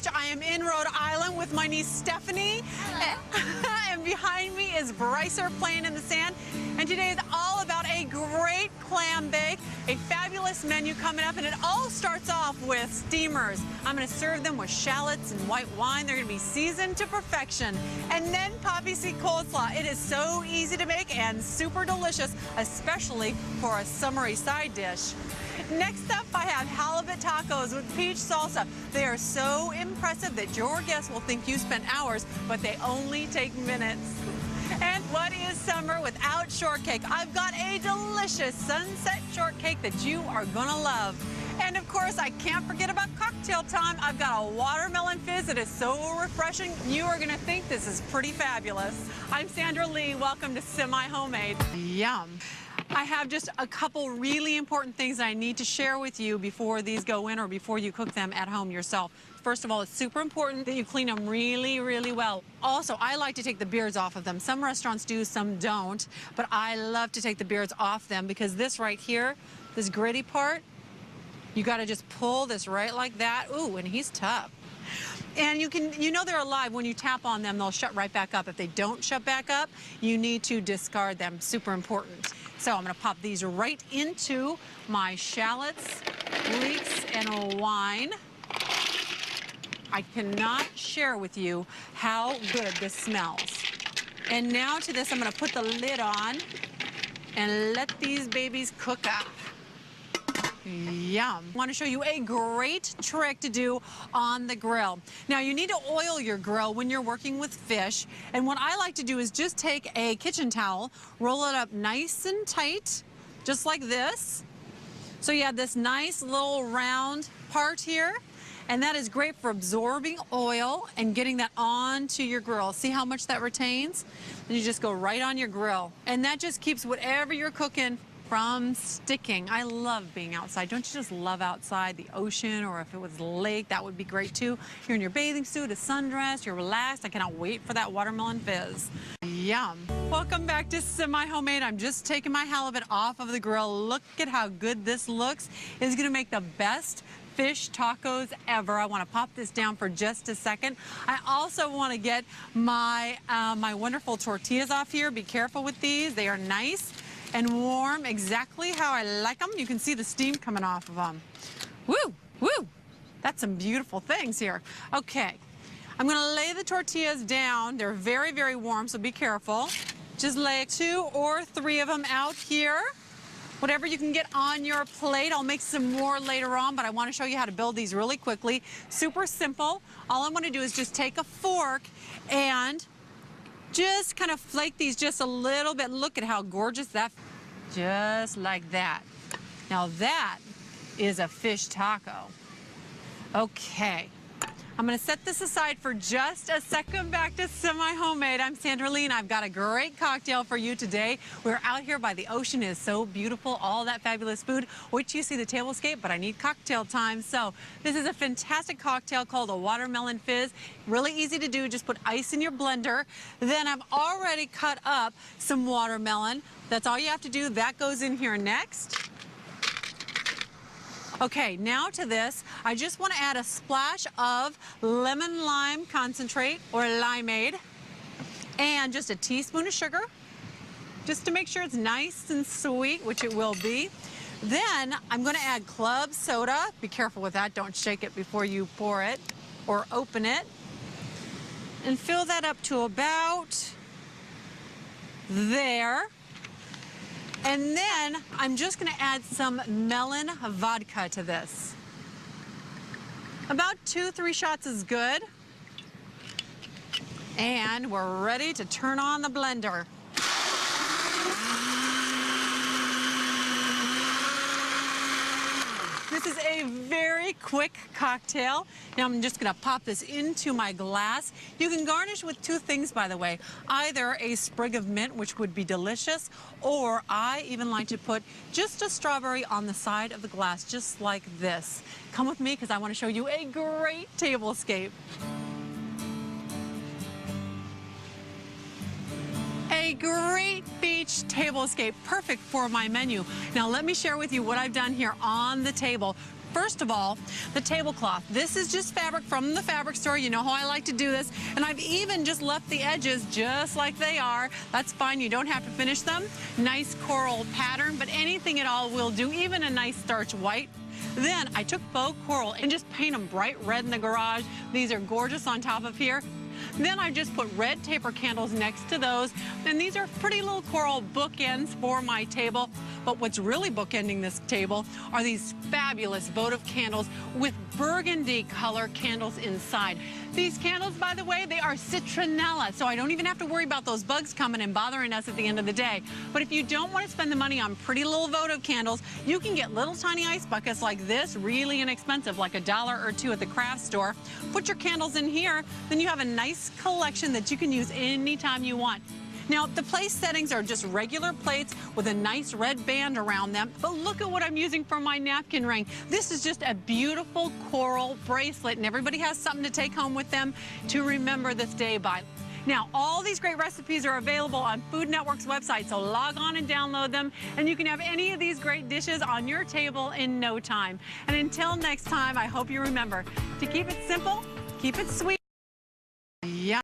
Beach. I am in Rhode Island with my niece Stephanie. And behind me is Brycer playing in the sand. And today is all about a great clam bake, a fabulous menu coming up, and it all starts off with steamers. I'm going to serve them with shallots and white wine. They're going to be seasoned to perfection. And then poppy seed coleslaw. It is so easy to make and super delicious, especially for a summery side dish. Next up, I have halibut tacos with peach salsa. They are so impressive that your guests will think you spent hours, but they only take minutes. And what is summer without shortcake? I've got a delicious sunset shortcake that you are gonna love. And of course, I can't forget about cocktail time. I've got a watermelon fizz that is so refreshing, you are gonna think this is pretty fabulous. I'm Sandra+Lee, welcome to Semi-Homemade. Yum. I have just a couple really important things I need to share with you before these go in or before you cook them at home yourself. First of all, it's super important that you clean them really, really well. Also, I like to take the beards off of them. Some restaurants do, some don't, but I love to take the beards off them because this right here, this gritty part, you gotta just pull this right like that. Ooh, and he's tough. And you know they're alive when you tap on them, they'll shut right back up. If they don't shut back up, you need to discard them, super important. So I'm gonna pop these right into my shallots, leeks, and wine. I cannot share with you how good this smells. And now to this, I'm gonna put the lid on and let these babies cook up. Yum. I want to show you a great trick to do on the grill. Now, you need to oil your grill when you're working with fish. And what I like to do is just take a kitchen towel, roll it up nice and tight, just like this. So you have this nice little round part here. And that is great for absorbing oil and getting that onto your grill. See how much that retains? And you just go right on your grill. And that just keeps whatever you're cooking from sticking. I love being outside. Don't you just love outside, the ocean, or if it was a lake, that would be great too. You're in your bathing suit, a sundress, you're relaxed. I cannot wait for that watermelon fizz. Yum. Welcome back to Semi-Homemade. I'm just taking my halibut off of the grill. Look at how good this looks. It's gonna make the best fish tacos ever. I want to pop this down for just a second. I also want to get my my wonderful tortillas off here. Be careful with these. They are nice and warm, exactly how I like them. You can see the steam coming off of them. Woo, woo. That's some beautiful things here. Okay, I'm gonna lay the tortillas down. They're very, very warm, so be careful. Just lay 2 or 3 of them out here. Whatever you can get on your plate. I'll make some more later on, but I want to show you how to build these really quickly. Super simple. All I'm going to do is just take a fork and just kind of flake these just a little bit. Look at how gorgeous that, just like that. Now that is a fish taco. Okay. I'm going to set this aside for just a second. Back to Semi-Homemade. I'm Sandra+Lee, and I've got a great cocktail for you today. We're out here by the ocean. It is so beautiful, all that fabulous food. Wait till you see the tablescape, but I need cocktail time. So this is a fantastic cocktail called a watermelon fizz. Really easy to do. Just put ice in your blender. Then I've already cut up some watermelon. That's all you have to do. That goes in here next. Okay, now to this, I just want to add a splash of lemon lime concentrate or limeade and just a teaspoon of sugar, just to make sure it's nice and sweet, which it will be. Then I'm going to add club soda. Be careful with that. Don't shake it before you pour it or open it. And fill that up to about there. And then I'm just going to add some melon vodka to this. About 2-3 shots is good. And we're ready to turn on the blender. This is a very quick cocktail. Now I'm just going to pop this into my glass. You can garnish with 2 things, by the way. Either a sprig of mint, which would be delicious, or I even like to put just a strawberry on the side of the glass, just like this. Come with me because I want to show you a great tablescape. A great beach tablescape, perfect for my menu. Now let me share with you what I've done here on the table. First of all, the tablecloth. This is just fabric from the fabric store. You know how I like to do this. And I've even just left the edges just like they are. That's fine. You don't have to finish them. Nice coral pattern, but anything at all will do, even a nice starch white. Then I took faux coral and just paint them bright red in the garage. These are gorgeous on top of here. Then I just put red taper candles next to those, and these are pretty little coral bookends for my table. But what's really bookending this table are these fabulous votive candles with burgundy color candles inside. These candles, by the way, they are citronella, so I don't even have to worry about those bugs coming and bothering us at the end of the day. But if you don't want to spend the money on pretty little votive candles, you can get little tiny ice buckets like this, really inexpensive, like $1 or $2 at the craft store. Put your candles in here, then you have a nice collection that you can use anytime you want. Now, the place settings are just regular plates with a nice red band around them, but look at what I'm using for my napkin ring. This is just a beautiful coral bracelet, and everybody has something to take home with them to remember this day by. Now, all these great recipes are available on Food Network's website, so log on and download them, and you can have any of these great dishes on your table in no time. And until next time, I hope you remember to keep it simple, keep it sweet.